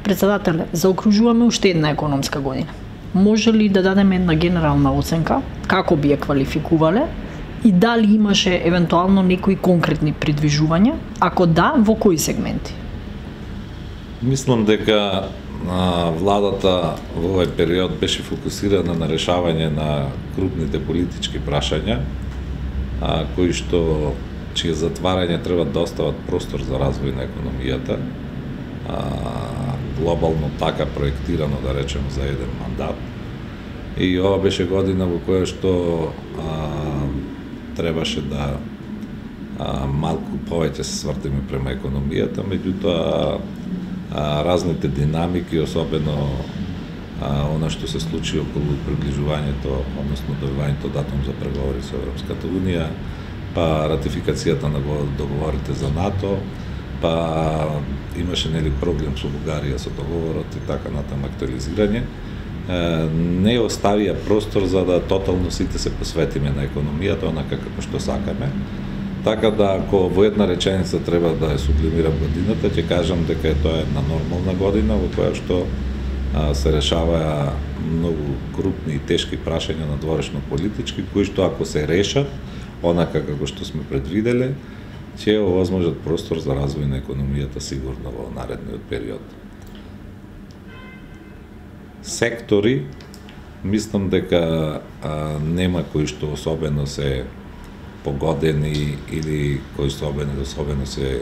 Председателе, заокружуваме уште една економска година. Може ли да дадеме една генерална оценка, како би ја квалификувале и дали имаше евентуално некои конкретни придвижувања? Ако да, во кои сегменти? Мислам дека владата во овој период беше фокусирана на решавање на крупните политички прашања, кои што чие затварање треба да остават простор за развој на економијата, глобално така проектирано, да речем, за еден мандат. И ова беше година во која што требаше да малку повеќе се свртиме према економијата, меѓутоа разните динамики, особено она што се случи околу приближувањето, односно добивањето датум за преговори со Европската унија, па ратификацијата на договорите за НАТО, па имаше проблем со Бугарија со договорот и така натаму актуализирање, не оставија простор за да тотално сите се посветиме на економијата, онака како што сакаме. Така да, ако во една реченица треба да ја сублимирам годината, ќе кажам дека тоа е една нормална година во која што се решаваа многу крупни и тешки прашања надворешно политички, кои што ако се решат, онака како што сме предвиделе, ќе овозможат простор за развој на економијата сигурно во наредниот период. Сектори, мислам дека нема кои што особено се погодени или кои особено се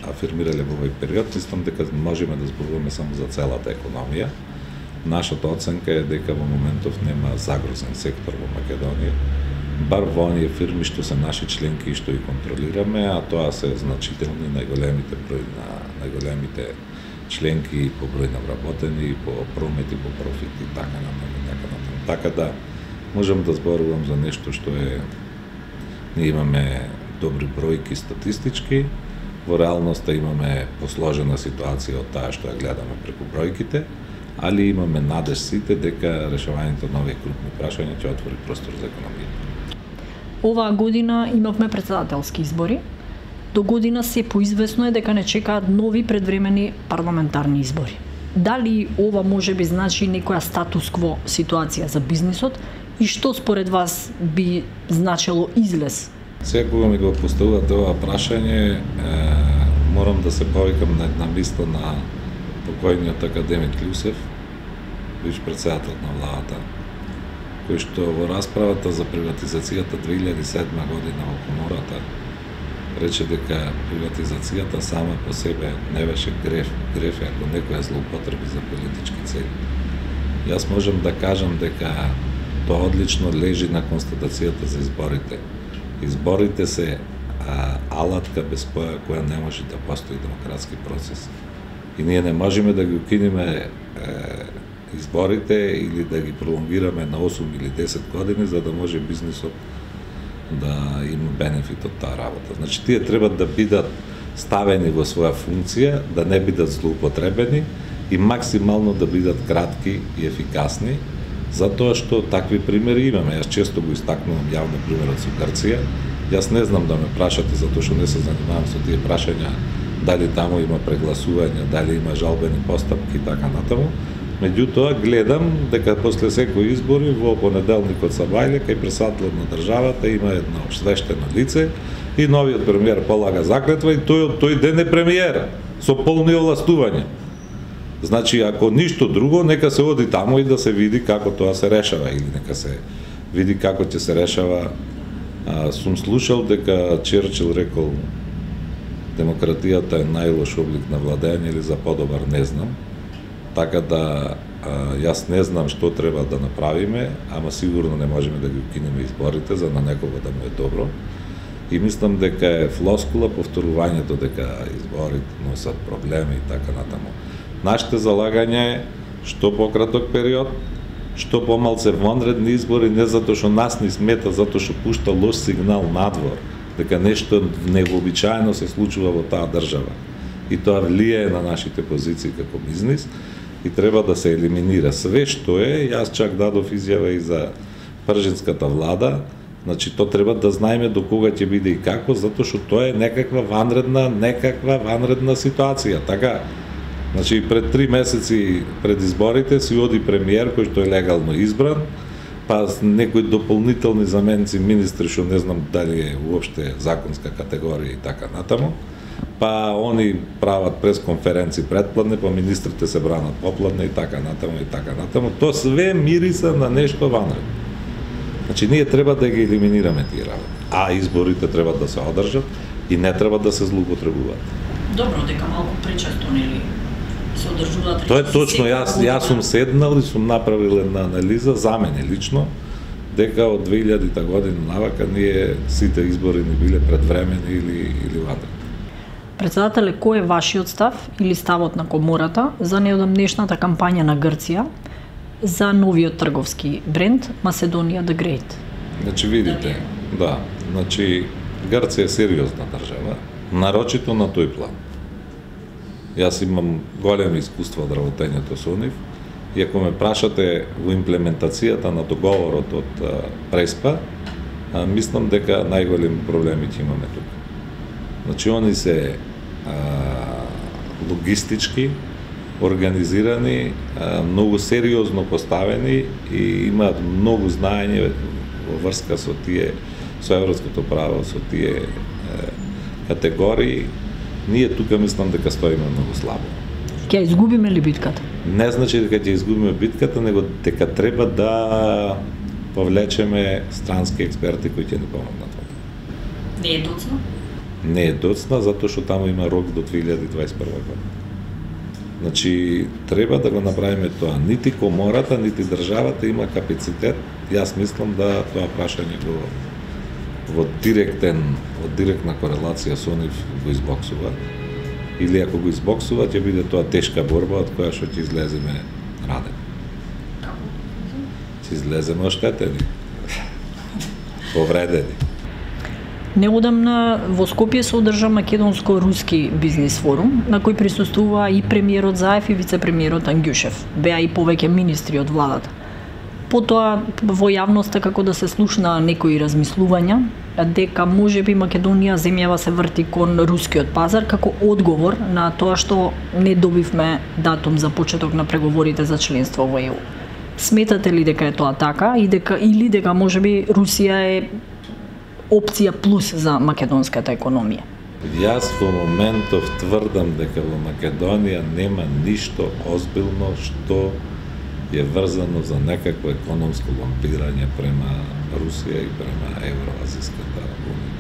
афирмирале во овој период. Мислам дека можеме да зборуваме само за целата економија. Нашата оценка е дека во моментов нема загрозен сектор во Македонија, бар во оние фирми што се наши членки и што ги контролираме, а тоа се значителни најголемите членки по број на вработени, по промет и по профит и така натаму. Така да можам да зборувам за нешто што е. Ние имаме добри бројки статистички, во реалноста имаме посложена ситуација од таа што ја гледаме преку бројките, али имаме надеж сите дека решавањето на овие крупни прашања ќе отвори простор за економија. Оваа година имавме председателски избори. До година се поизвестно е дека не чекаат нови предвремени парламентарни избори. Дали ова може би значи некоја статус-кво ситуација за бизнисот и што според вас би значело излез? Секога ми го поставувате ова прашање, морам да се повикам на една мисла на покојниот академик Љусев, бивш председател на владата, кој што во расправата за приватизацијата 2007 година во Комората рече дека приватизацијата сама по себе не беше греф ако некоја злоупотреби за политички цели. Јас можам да кажам дека тоа одлично лежи на констатацијата за изборите. Изборите се алатка без која не може да постои демократски процес. И ние не можеме да ги укинеме изборите или да ги пролонгираме на 8 или 10 години за да може бизнисот да има бенефит од таа работа. Значи, тие треба да бидат ставени во своја функција, да не бидат злоупотребени и максимално да бидат кратки и ефикасни, затоа што такви примери имаме. Јас често го истакнувам јавно примерот со Грција. Јас не знам да ме прашате, затоа што не се занимавам со тие прашања, дали таму има прегласување, дали има жалбени постапки и така натаму. Меѓутоа, гледам дека после секои избори во понеделникот са Бајле, кај председателот на државата има едно обсвештено лице и новиот премиер полага заклетва и тој ден е премиер со полни овластувања. Значи, ако ништо друго, нека се оди таму и да се види како тоа се решава или нека се види како ќе се решава. Сум слушал дека Черчил рекол демократијата е најлош облик на владење или за подобар не знам. Така да јас не знам што треба да направиме, ама сигурно не можеме да ги укинеме изборите за на некого да му е добро. И мислам дека е флоскула повторувањето дека изборите носат проблеми и така натаму. Нашите залагање е што пократок период, што помалце вонредни избори, не затоа што нас не смета, затоа што пушта лош сигнал надвор, дека нешто невообичаено се случува во таа држава. И тоа влијае на нашите позиции како бизнис и треба да се елиминира све што е. Јас чак дадов изјава и за пржинската влада. Значи, тоа треба да знаеме до кога ќе биде и како, затоа што тоа е некаква ванредна ситуација. Така, Значи пред 3 месеци пред изборите си оди премиер кој што е легално избран, па некои дополнителни заменици министри што не знам дали е уопште законска категорија и така натаму. Па они прават пресконференци предпладне, па министрите се бранат попладне и така натаму и така натаму. Тоа све мириса на нешто ванредно. Значи ние треба да ги елиминираме тие работи, а изборите треба да се одржат и не треба да се злоупотребуваат. Добро, дека малку пречесто нели се одржуваат. Тоа е точно, јас сум седнал и сум направил една анализа за мене лично, дека од 2000-та година навака ние сите избори не биле предвремени или ватрени. Председателе, кој е вашиот став или ставот на комората за неодамнешната кампања на Грција за новиот трговски бренд Macedônia the Great? Значи видите, да, значи Грција е сериозна држава, нарочито на тој план. Јас имам големо искуство од работењето со нив и ако ме прашате во имплементацијата на договорот од Преспа, мислам дека најголеми проблеми ќе имаме тука. Значи они се логистички организирани, многу сериозно поставени и имаат многу знаење во врска со европското право, со тие категории. Ние тука мислам дека стоиме многу слабо. Ќе изгубиме ли битката? Не значи дека ќе изгубиме битката, него дека треба да повлечеме странски експерти кои ќе ни помогнат. Не е доцна? Не е доцна, затоа што таму има рок до 2021 година. Значи, треба да го направиме тоа. Нити комората, нити државата има капацитет. Јас мислам да тоа прашање во директна корелација со нив го избоксува. Или ако го избоксува, ќе биде тоа тешка борба од која што ќе излеземе радени. Ќе излеземе оштетени, повредени. Неодамна во Скопје се одржа македонско-руски бизнис форум, на кој присуствува и премиерот Заев и вице-премиерот Ангјушев. Беа и повеќе министри од владата. Потоа во јавноста како да се слушна некои размислувања дека можеби Македонија земјава се врти кон рускиот пазар како одговор на тоа што не добивме датум за почеток на преговорите за членство во ЕУ. Сметате ли дека е тоа така или дека можеби Русија е опција плюс за македонската економија? Јас во моментов тврдам дека во Македонија нема ништо озбилно што е врзано за некакво економско лампирање према Русија и према Евроазиската унија.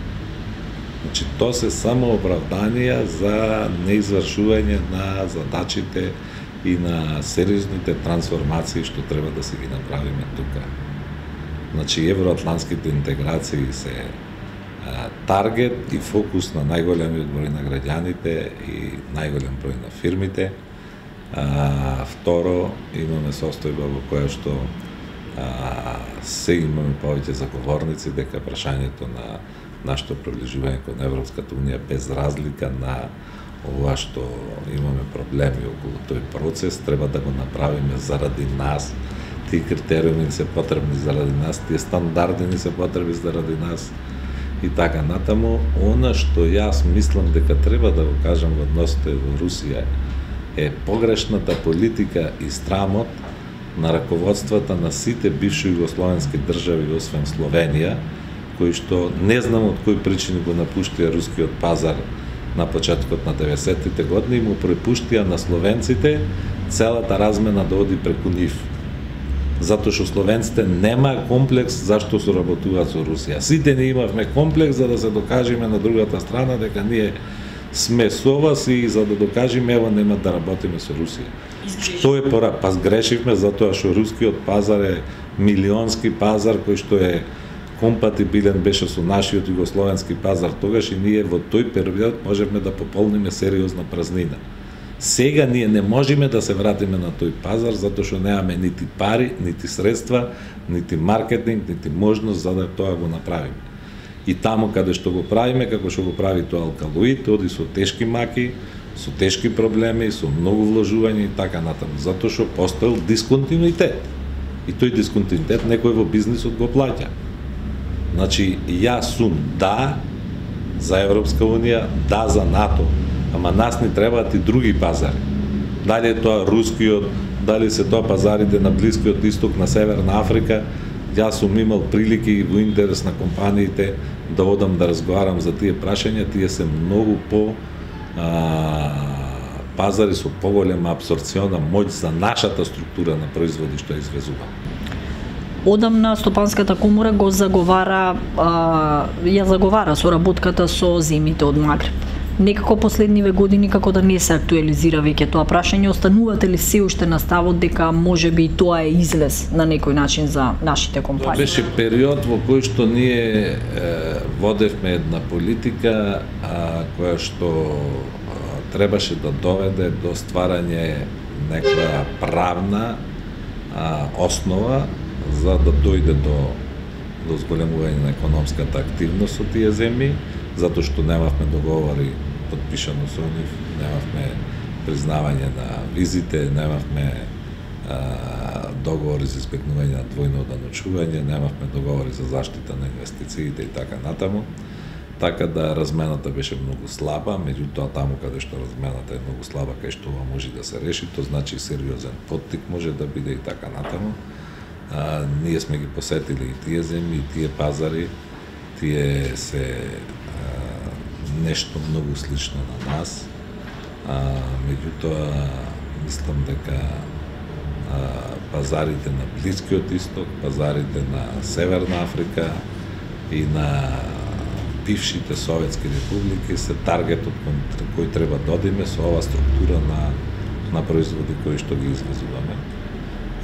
Значи, тоа се само оправданија за неизвршување на задачите и на сериозните трансформации што треба да се ги направиме тука. Значи, евроатлантските интеграции се таргет и фокус на најголемиот број на граѓаните и најголем број на фирмите. Второ, имаме состојба во која што се имаме повеќе заговорници дека прашањето на нашето приближување кон Европската унија без разлика на ова што имаме проблеми околу тој процес, треба да го направиме заради нас. Тие критериуми не се потребни заради нас, тие стандарди не се потребни заради нас и така натаму. Она што јас мислам дека треба да го кажам во односите во Русија е погрешната политика и страмот на раководствата на сите бивши југословенски држави освен Словенија, кои што не знам од кои причини го напуштија рускиот пазар на почетокот на 90-тите години и му препуштија на словенците целата размена да оди преку нив. Затоа што словенците нема комплекс зашто соработуваат со Русија. Сите не имавме комплекс за да се докажеме на другата страна дека ние сме со вас и за да докажеме ево нема да работиме со Русија. Што е пора? Па сгрешивме затоа што рускиот пазар е милионски пазар кој што е компатибилен беше со нашиот југословенски пазар тогаш и ние во тој период можевме да пополниме сериозна празнина. Сега ние не можеме да се вратиме на тој пазар затоа што немаме нити пари, нити средства, нити маркетинг, нити можност за да тоа го направиме. И таму каде што го правиме, како што го прави тоа Алкалоид, оди со тешки маки, со тешки проблеми, со многу вложување и така натаму, затоа што постоел дисконтинуитет. И тој дисконтинуитет некој во бизнисот го плаќа. Значи, јас сум да за Европска унија, да за НАТО, ама нас ни требаат и други пазари. Дали е тоа рускиот, дали се тоа пазарите на Блискиот Исток, на Северна Африка. Јас сум имал прилики во интерес на компаниите да одам да разговарам за тие прашања, тие се многу по пазари со поголема апсорбциона моќ за нашата структура на производи што извезува. Одамна Стопанската комора го заговара, ја заговара соработката со земјите од Магреб. Некако последниве години како да не се актуализира веќе тоа прашање, останувате ли се уште на ставот дека можеби тоа е излез на некој начин за нашите компании? Тоа беше период во кој што ние водевме една политика која што требаше да доведе до стварање некоја правна основа за да дојде до зголемување на економската активност со тие земји, затоа што немавме договори подпишано со нив, немавме признавање на визите, немавме договори за избегнување на двојно оданочување, немавме договори за заштита на инвестициите и така натаму. Така да размената беше многу слаба, меѓутоа таму каде што размената е многу слаба, кај што ова може да се реши, тоа значи сериозен поттик може да биде и така натаму. Ние сме ги посетили и тие земји, и тие пазари, тие се нешто многу слично на нас, меѓутоа мислам дека пазарите на Блискиот Исток, пазарите на Северна Африка и на бившите советски републики се таргетот кој треба да одиме со ова структура на производи кои што ги извезуваме.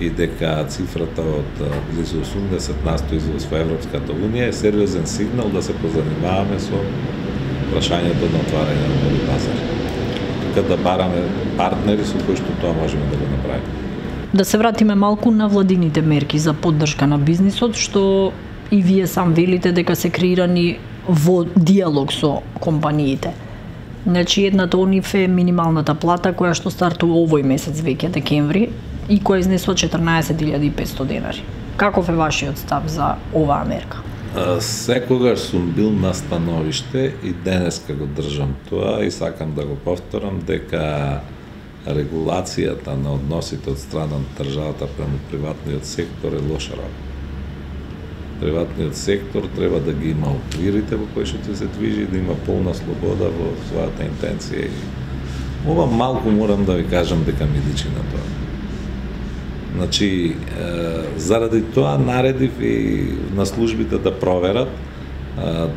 И дека цифрата од близу 80% извоз во Европската Унија е сериозен сигнал да се позанимаваме со прашањето на отварање на нови пазари. Тука да бараме партнери со кои што тоа можеме да го направиме. Да се вратиме малку на владините мерки за поддршка на бизнисот, што и вие сам велите дека се креирани во диалог со компаниите. Значи, едната од нив е минималната плата која што стартува овој месец веќе декември и која изнесува 14.500 денари. Каков е вашиот став за оваа мерка? Секогаш сум бил на становиште и денеска го држам тоа и сакам да го повторам дека регулацијата на односите од страна на државата према приватниот сектор е лоша работа. Приватниот сектор треба да ги има оквирите во кои што ќе се движи, да има полна слобода во својата интенција. Ова малку морам да ви кажам дека ми личи на тоа. Значи, заради тоа наредив и на службите да проверат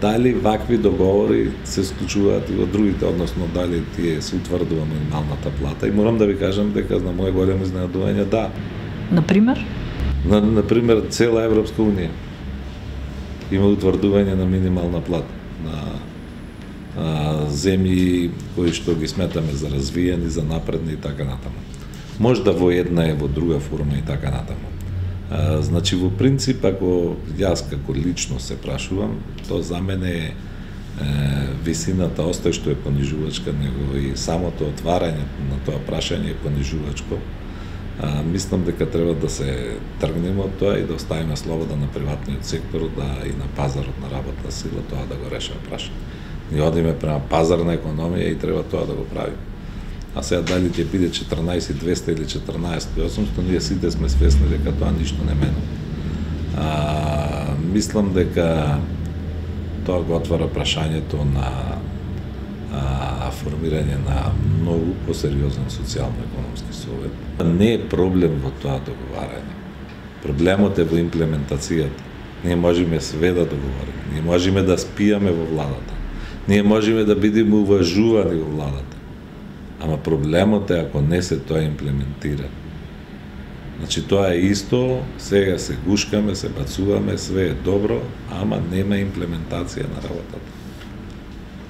дали вакви договори се склучуваат и во другите, односно дали тие се утврдува минималната плата. И морам да ви кажам дека на моје големо изненадување да. Например? Например, цела Европска Унија има утврдување на минимална плата на земји кои што ги сметаме за развиени, за напредни и така натаму. Може да во една е, во друга форма и така натаму. Значи, во принцип, ако јас како лично се прашувам, то за мене е висината остај што е понижувачка, него и самото отварање на тоа прашање е понижувачко. Мислам дека треба да се тргнеме од тоа и да оставиме слобода на приватниот сектор и на пазарот на работна сила тоа да го решава прашање. Ние одиме према пазарна економија и треба тоа да го правиме. А сега дали ќе биде 14.200 или 14.800, ние сите сме свесни дека тоа ништо не менува. Мислам дека тоа го отвара прашањето на формирање на многу посериозен социјално-економски совет. Не е проблем во тоа договарање. Проблемот е во имплементацијата. Ние можеме све да договориме. Ние можеме да спијаме во владата. Ние можеме да бидеме уважувани во владата. Ама проблемот е ако не се тоа имплементира. Значи тоа е исто, сега се гушкаме, се бацуваме, све е добро, ама нема имплементација на работата.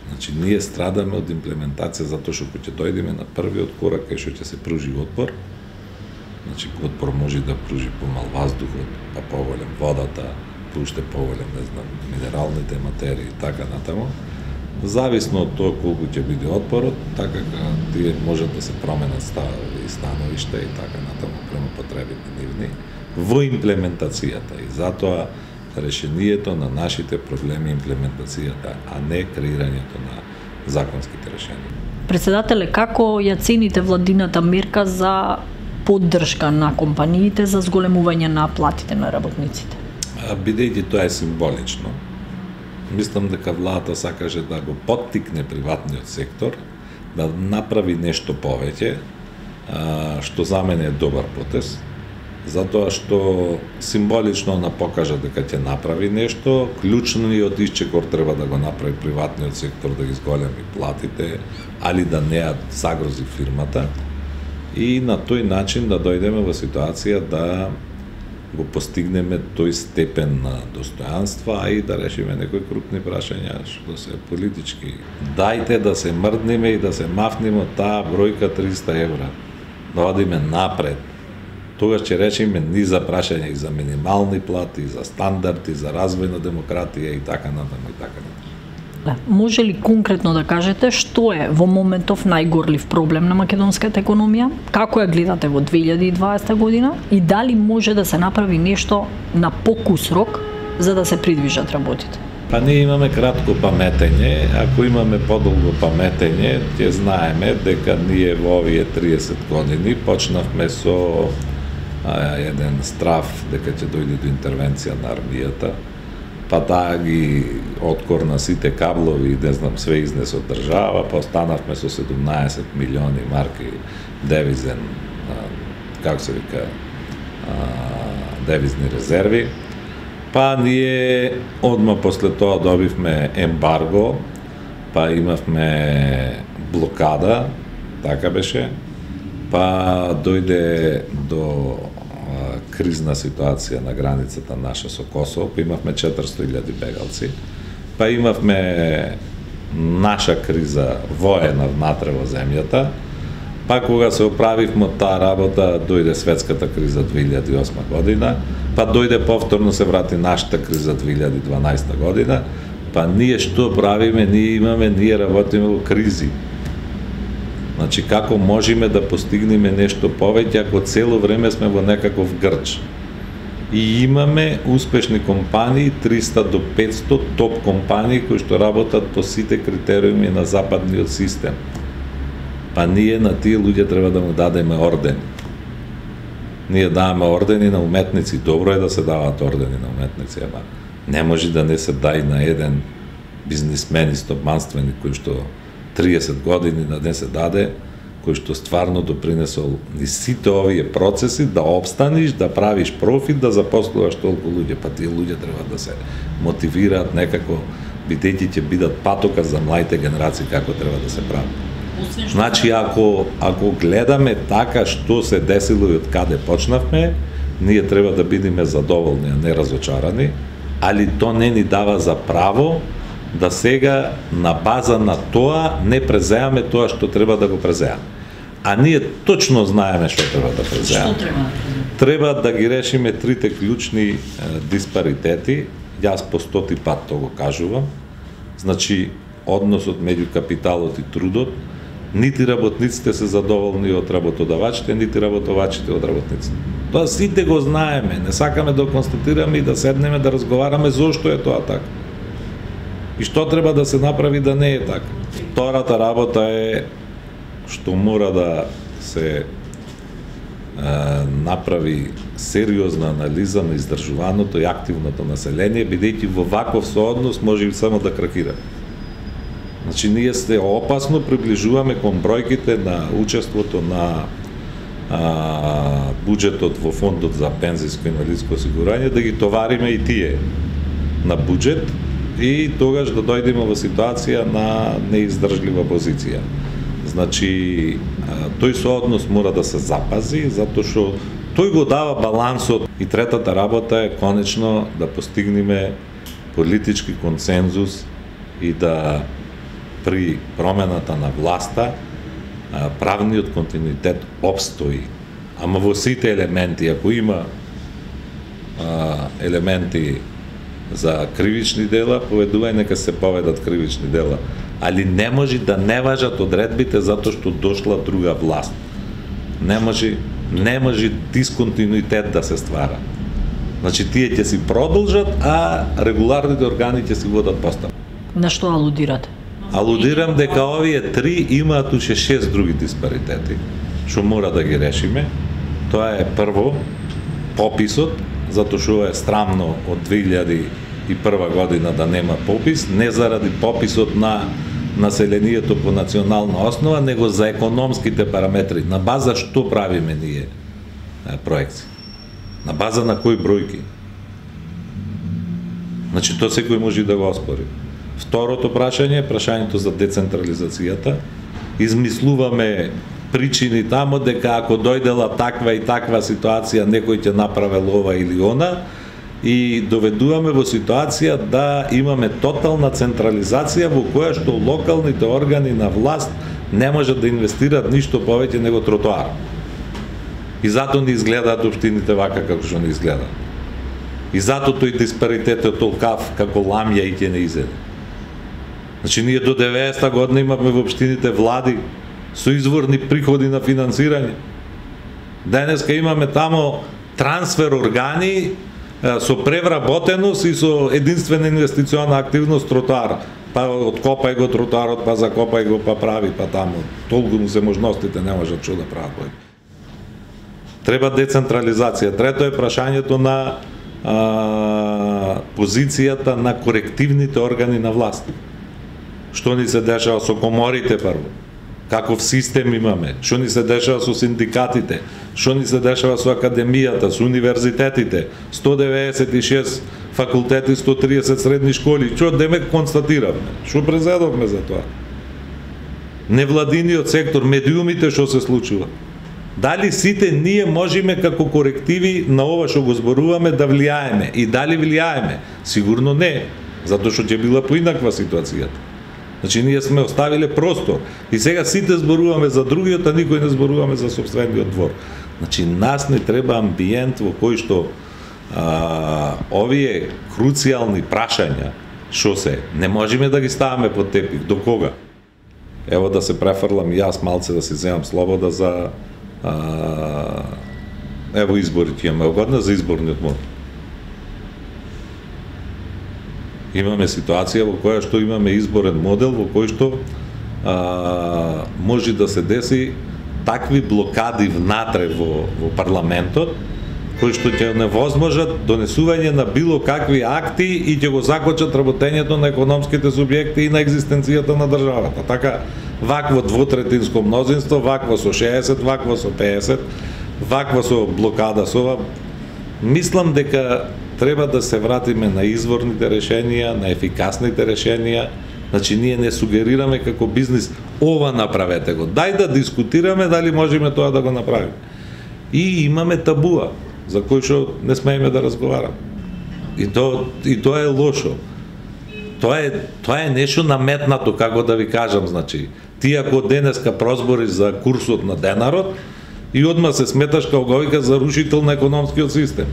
Значи ние страдаме од имплементација затоа што кога ќе дојдеме на првиот корак кај што ќе се пружи отпор, значи отпор може да пружи помал ваздухот, па поголем водата, па уште поголем, не знам, минералните материи и така натаму. Зависно од тоа колку ќе биде отпорот, така тие можат да се променат ставови и становишта и така натаму према потребите нивни во имплементацијата. И затоа решението на нашите проблеми е имплементацијата, а не креирањето на законските решенија. Председателе, како ја цените владината мерка за поддршка на компаниите за зголемување на платите на работниците? Бидејќи тоа е символично, мислам дека владата сакаше да го поттикне приватниот сектор, да направи нешто повеќе, што за мене е добар потез, затоа што символично она покажа дека ќе направи нешто, клучниот исчекор треба да го направи приватниот сектор, да ги зголеми платите, али да не ја загрози фирмата, и на тој начин да дојдеме во ситуација да го постигнеме тој степен на достојанство, а и да решиме некои крупни прашања што се политички. Дајте да се мрднеме и да се мафнеме од таа бројка 300 евра, да одиме напред. Тогаш ќе речеме ни за прашања и за минимални плати, и за стандарди, за развојна демократија и така натаму и така натаму. Може ли конкретно да кажете што е во моментов најгорлив проблем на македонската економија? Како ја гледате во 2020 година и дали може да се направи нешто на покус рок за да се придвижат работите? Па ние имаме кратко паметење, ако имаме подолго паметење, ќе знаеме дека ние во овие 30 години почнавме со еден страв дека ќе дојде до интервенција на армијата, па таа ги откорна сите каблови и не знам све изнес од држава, па останавме со 17 милиони марки девизен, како се вика, девизни резерви. Па ние одма после тоа добивме ембарго, па имавме блокада, така беше, па дојде до кризна ситуација на границата наша со Косово, па имавме 400.000 бегалци, па имавме наша криза воена внатре во земјата, па кога се оправивме од таа работа, дојде светската криза 2008 година, па дојде повторно се врати нашата криза 2012 година, па ние што правиме, ние работиме во кризи. Значи, како можеме да постигнеме нешто повеќе ако цело време сме во некаков грч? И имаме успешни компании, 300 до 500 топ компании кои што работат по сите критериуми на западниот систем. Па ние на тие луѓе треба да му дадеме ордени. Ние даваме ордени на уметници, добро е да се даваат ордени на уметници, ама не може да не се дај на еден бизнисмен и стопанственик кој што 30 години да не се даде, кој што стварно допринесол ни сите овие процеси да обстаниш, да правиш профит, да запослуваш толку луѓе, па тие луѓе треба да се мотивираат некако, бидејќи ќе бидат патока за младите генерации како треба да се прави. Значи, ако гледаме така што се десило и од каде почнавме, ние треба да бидеме задоволни, а не разочарани, али то не ни дава за право да сега на база на тоа не презеаме тоа што треба да го презеаме. А ние точно знаеме што треба да презеаме. Што треба? Треба да ги решиме трите клучни диспаритети, јас по 100 пат тоа го кажувам. Значи, односот меѓу капиталот и трудот, нити работниците се задоволни од работодавачите, нити работодавачите од работниците. Тоа сите го знаеме, не сакаме да констатираме и да седнеме да разговараме зошто е тоа така. И што треба да се направи да не е така. Втората работа е што мора да се направи сериозна анализа на издржуваното и активното население, бидејќи во ваков сооднос може само да кракира. Значи, ние се опасно приближуваме кон бројките на учеството на буџетот во фондот за пензиско и инвалидско осигурање, да ги товариме и тие на буџет, и тогаш да дојдеме во ситуација на неиздржлива позиција. Значи, тој сооднос мора да се запази, затоа што тој го дава балансот. И третата работа е конечно да постигнеме политички консензус и да при промената на власта правниот континуитет обстои. Ама во сите елементи, ако има елементи за кривични дела, поведувај нека се поведат кривични дела. Али не може да не важат одредбите затоа што дошла друга власт. Не може дисконтинуитет да се ствара. Значи тие ќе си продолжат, а регуларните органи ќе си водат постапки. На што алудирате? Алудирам дека овие 3 имаат уште 6 други диспаритети, што мора да ги решиме. Тоа е прво, пописот, затоа што е срамно од 2001 година да нема попис, не заради пописот на населението по национална основа, него за економските параметри. На база што правиме ние проекции? На база на кои бројки? Значи, тоа секој може да го оспори. Второто прашање е прашањето за децентрализацијата. Измислуваме причини тамо дека ако дојдела таква и таква ситуација, некој ќе направил ова или она, и доведуваме во ситуација да имаме тотална централизација во која што локалните органи на власт не можат да инвестираат ништо повеќе него тротоар. И затоа не изгледаат општините вака како што не изгледаат. И затоа тој диспаритет е толкав како ламја и ќе не изеде. Значи, ние до 90-та година имаме во општините влади со изворни приходи на финансирање. Денеска имаме тамо трансфер органи со превработеност и со единствена инвестициона активност тротоар. Па откопај го тротоарот, па закопај го, па прави, па тамо. Толку му се можностите, не можат што да прават. Треба децентрализација. Трето е прашањето на позицијата на корективните органи на власт. Што ни се дешава со коморите прво? Каков систем имаме? Што ни се дешава со синдикатите? Што ни се дешава со академијата, со универзитетите? 196 факултети, 130 средни школи. Што демек констатиравме? Што презедовме за тоа? Невладиниот сектор, медиумите, што се случува? Дали сите ние можеме како корективи на ова што го зборуваме да влијаеме? И дали влијаеме? Сигурно не, затоа што ќе била поинаква ситуацијата. Значи, ние сме оставиле простор. И сега сите зборуваме за другиот, а никој не зборуваме за собствениот двор. Значи, нас не треба амбиент во кој што овие круцијални прашања, што се, не можеме да ги ставаме под тепих. До кога? Ево да се префрлам и јас малце да се земам слобода за ево изборите имаме година за изборниот модел. Имаме ситуација во која што имаме изборен модел во кој што може да се деси такви блокади внатре во парламентот кои што ќе невозможат донесување на било какви акти и ќе го закочат работењето на економските субјекти и на екзистенцијата на државата. Така, вакво двотретинско мнозинство, вакво со 60, вакво со 50, вакво со блокада со ова. Мислам дека треба да се вратиме на изворните решенија, на ефикасните решенија. Значи, ние не сугерираме како бизнис ова направете го. Дај да дискутираме дали можеме тоа да го направиме. И имаме табуа за кој што не смееме да разговараме. И тоа е лошо. Тоа е нешто наметнато, како да ви кажам, значи, ти ако денеска прозбориш за курсот на денарот и одма се сметаш како го вика за рушител на економскиот систем.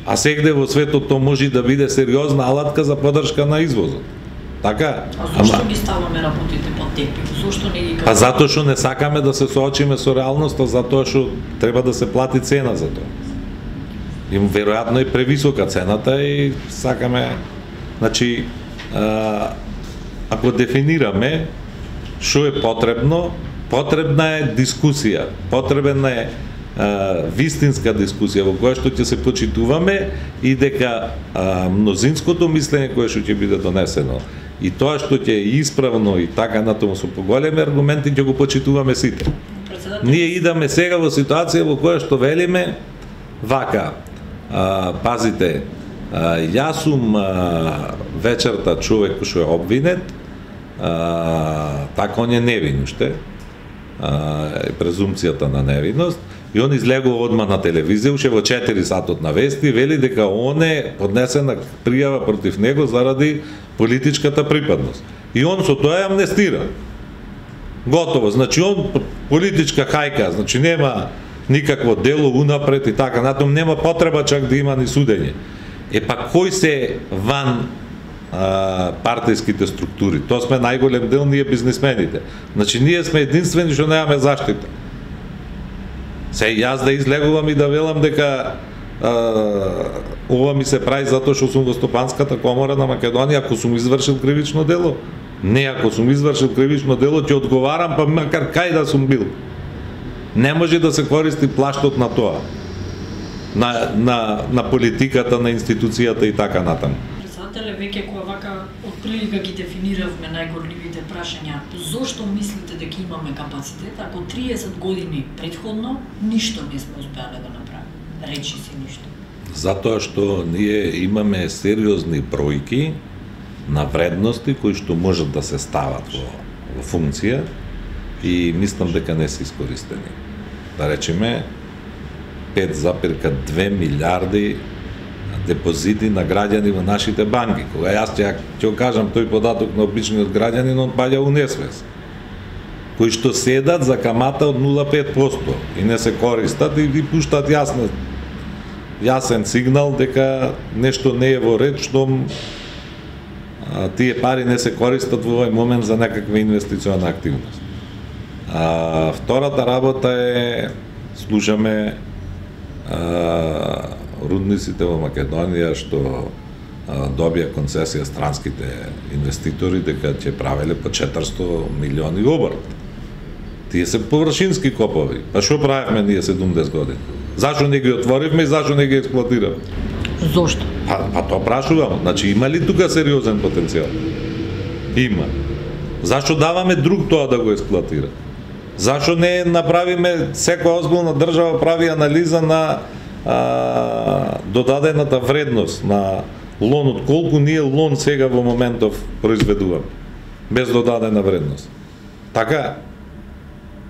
А сегде во светот тоа може да биде сериозна алатка за поддршка на извозот. Така? А зашто ги ставаме работите под тепих? Зошто не ги кажаме? Па затоа што не сакаме да се соочиме со реалноста, затоа што треба да се плати цена за тоа. И веројатно е превисока цената и сакаме, значи, ако дефинираме што е потребно, потребна е дискусија, потребна е вистинска дискусија во која што ќе се почитуваме и дека мнозинското мислење кое што ќе биде донесено и тоа што ќе е исправно и така натаму со поголеми аргументи ќе го почитуваме сите. Ние идаме сега во ситуација во која што велиме вака, пазите, јас сум вечерта човек што е обвинет, така он е невин уште, презумцијата на невиност, и он излегува одма на телевизија, уште во 4 сатот на вести, вели дека он е поднесена пријава против него заради политичката припадност. И он со тоа е амнестиран. Готово, значи он политичка хајка, значи нема никакво дело унапред и така натаму, нема потреба чак да има ни судење. Е па кој се ван партијските структури? Тоа сме најголем дел ние бизнисмените. Значи ние сме единствени што немаме заштита. Се јас да излегувам и да велам дека ова ми се прави затоа што сум во Стопанската комора на Македонија, ако сум извршил кривично дело. Не, ако сум извршил кривично дело, ќе одговарам, па макар кај да сум бил. Не може да се користи плаштот на тоа. На политиката, на институцијата и така натаму. Председателе, веќе кога вака отприлика ги дефиниравме најгорливите прашања, зошто мислите дека имаме капацитет, ако 30 години претходно ништо не сме успеале да направиме? Речи се ништо. Затоа што ние имаме сериозни бројки на вредности кои што можат да се стават во функција и мислам дека не се искористени. Да речеме 5,2 милиарди депозити на граѓани во нашите банки. Кога јас ќе кажам тој податок на обичниот граѓанин, он паѓа у несвес. Кои што седат за камата од 0,5% и не се користат и пуштат јасен сигнал дека нешто не е во ред, што тие пари не се користат во овој момент за некаква инвестициона активност. Втората работа е, слушаме рудниците во Македонија што добија концесија странските инвеститори дека ќе правеле по 400 милиони оборот. Тие се површински копови. Па што правевме ние 70 години? Зашо не ги отворивме и зашо не ги експлоатиравме? Зошто? Па тоа прашувам. Значи има ли тука сериозен потенцијал? Има. Зашо даваме друг тоа да го експлоатира? Зашо не направиме, секоја озбилна држава прави анализа на додадената вредност на лонот, колку ние лон сега во моментов произведуваме, без додадена вредност. Така,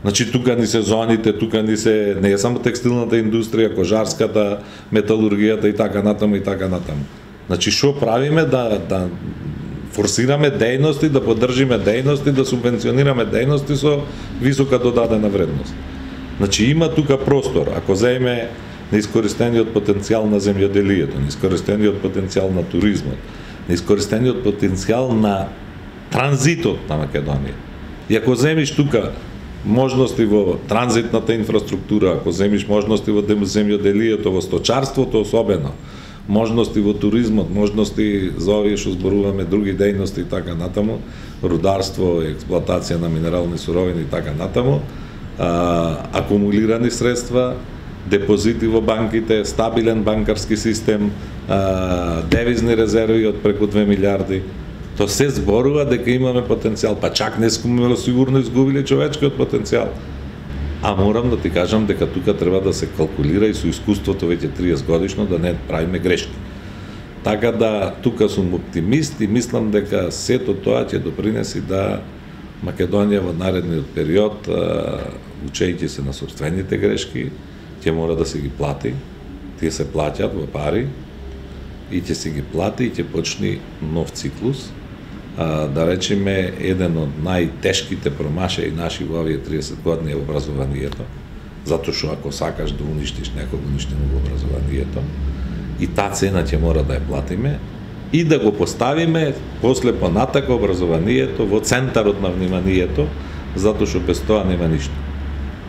значи тука ни се зоните, тука ни се, не е само текстилната индустрија, кожарската, металургијата и така натаму и така натаму. Значи што правиме да форсираме дејности, да поддржиме дејности, да субвенционираме дејности со висока додадена вредност. Значи има тука простор, ако земе неискористениот потенцијал на земјоделието, неискористениот потенцијал на туризмот, неискористениот потенцијал на транзитот на Македонија. И ако земиш тука можности во транзитната инфраструктура, ако земиш можности во земјоделието, во сточарството особено, можности во туризмот, можности за овие што зборуваме други дејности и така натаму, рударство, експлоатација на минерални суровини и така натаму, акумулирани средства, депозити во банките, стабилен банкарски систем, девизни резерви од преку 2 милиарди. То се зборува дека имаме потенцијал, па чак не сме сигурно изгубили човечкиот потенцијал. А морам да ти кажам дека тука треба да се калкулира и со искуството веќе 30 годишно да не правиме грешки. Така да тука сум оптимист и мислам дека сето тоа ќе допринеси да Македонија во наредниот период, учејќи се на сопствените грешки, ќе мора да се ги плати, тие се плаќаат во пари и ќе се ги плати и ќе почни нов циклус. Да речеме, еден од најтешките промашаи наши во овие 30 години е образованието, затоа што ако сакаш да уништиш некого, уништено го образованието, и таа цена ќе мора да ја платиме и да го поставиме после понатака образованието во центарот на вниманието, затоа што без тоа нема ништо.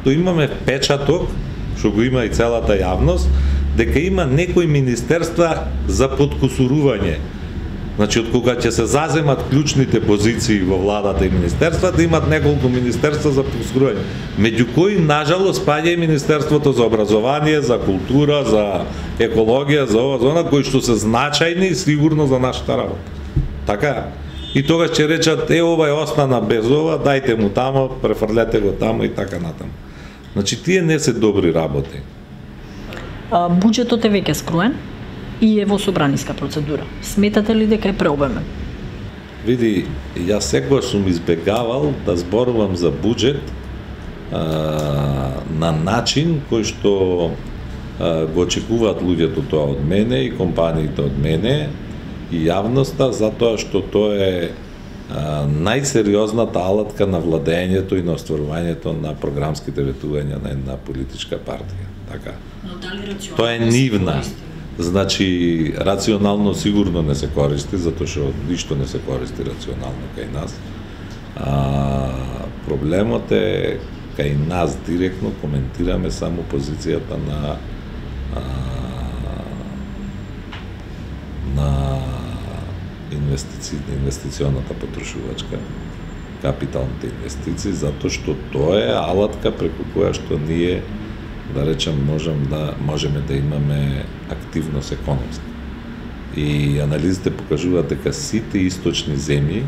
То имаме печаток, што го има и целата јавност, дека има некои министерства за подкусурување. Значи, од кога ќе се заземат клучните позиции во владата и министерствата, имат неколку министерства за подкусурување. Меѓу кои, нажалост, паѓа и Министерството за образование, за култура, за екологија, за ова, за она, кои што се значајни сигурно за нашата работа. Така? И тогаш ќе речат, ова е остана без ова, дајте му тамо, префрлете го тамо и така натаму. Значи, тие не се добри работи. Буџетот е веќе скроен и е во собраниска процедура. Сметате ли дека е преобемен? Види, јас секогаш сум избегавал да зборувам за буџет на начин кој што го очекуваат луѓето тоа од мене и компаниите од мене и јавноста, затоа што тоа е најсериозната алатка на владењето и на остварувањето на програмските ветувања на една политичка партија. Така. Но дали рационално тоа е нивна. Значи, рационално сигурно не се користи, затоа што ништо не се користи рационално кај нас. Проблемот е кај нас директно коментираме само позицијата на инвестиционата потрошувачка, капиталните инвестиции, затоа што тоа е алатка преку која што ние, да речем, можеме да имаме активност економска. И анализите покажуваат дека сите источни земји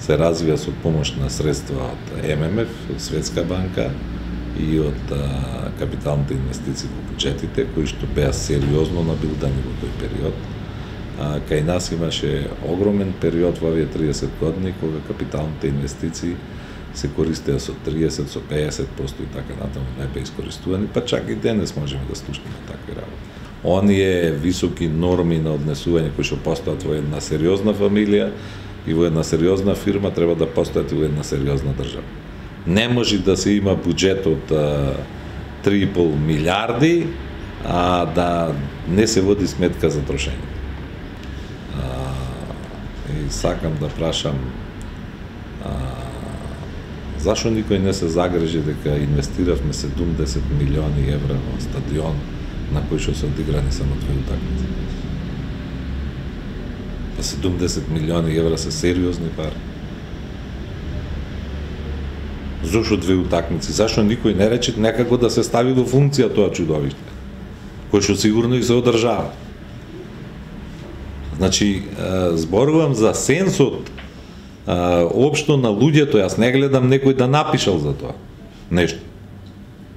се развија со помош на средства од ММФ, од Светска банка и од капиталните инвестиции во буџетите, кои што беа сериозно набилдани во тој период. Кај нас имаше огромен период во овие 30 години кога капиталните инвестиции се користеа со 30, со 50% и така натаму не беа искористувани, па чак и денес можеме да слушнеме такви работи. Оние високи норми на однесување кои што постојат во една сериозна фамилија и во една сериозна фирма треба да постојат и во една сериозна држава. Не може да се има буџет од 3,5 милиарди, а да не се води сметка за трошење. И сакам да прашам зашо никој не се загрижи дека инвестиравме 70 милиони евра во стадион на кој што се одиграни само 2 утакмици. 70 милиони евра се сериозни пари. Зошто 2 утакмици? Зашо никој не рече некако да се стави во функција тоа чудовиште, кој што сигурно и се одржава? Значи, зборувам за сенсот општо на луѓето, јас не гледам некој да напишал за тоа нешто.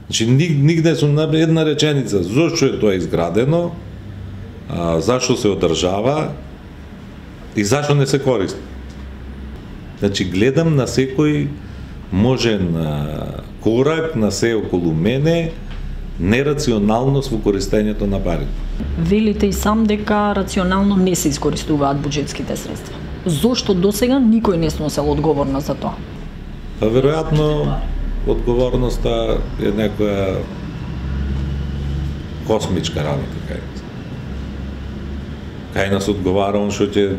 Значи, нигде сум на една реченица, зошто е тоа изградено, зашто се одржава и зашто не се користи. Значи, гледам на секој можен корак, на се околу мене, нерационалност во користењето на парите. Велите и сам дека рационално не се искористуваат буџетските средства. Зошто досега никој не сносел одговорност за тоа? Па веројатно одговорноста е некоја космичка работа кај нас. Кај нас одговара он што ќе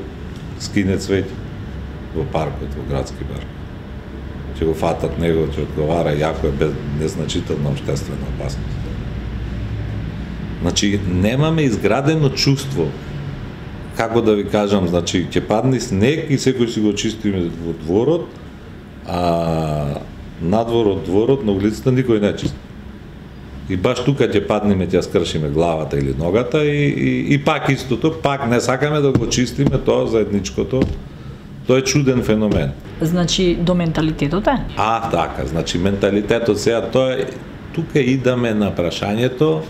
скине цвеќе во паркот, во градски парк. Ќе го фатат него, ќе одговара јако е без незначителна општествена опасност. Значи, немаме изградено чувство, како да ви кажам, значи, ќе падне снег и секој си го чистиме во дворот, а надвор од дворот, на улицата никој не чисти. И баш тука ќе паднеме, ќе скршиме главата или ногата и пак истото, пак не сакаме да го чистиме тоа заедничкото. Тоа е чуден феномен. Значи, до менталитетот е? Така, значи менталитетот сега тоа е, тука идаме на прашањето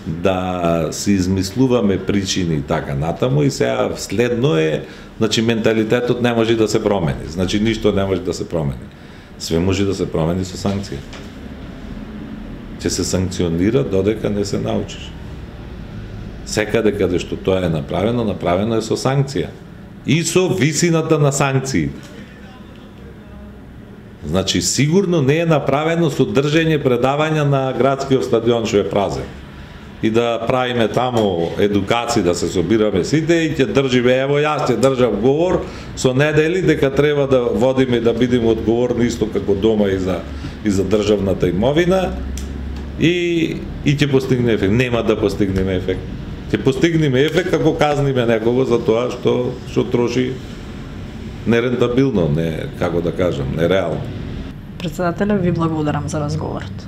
да си измислуваме причини и така натаму и сега следно е, значи менталитетот не може да се промени, значи ништо не може да се промени. Све може да се промени со санкција. Ќе се санкционира додека не се научиш. Секаде каде што тоа е направено е со санкција. И со висината на санкциите. Значи, сигурно не е направено со држење предавања на градскиот стадион што е празен. И да правиме таму едукации, да се собираме сите и ќе држиме, ево јас ќе држам говор со недели дека треба да водиме и да бидеме одговорни исто како дома и за државната имовина и ќе постигне ефект. Нема да постигнеме ефект. Ќе постигнеме ефект како казниме некого за тоа што троши нерентабилно, не, како да кажам, нереално. Председателе, ви благодарам за разговорот.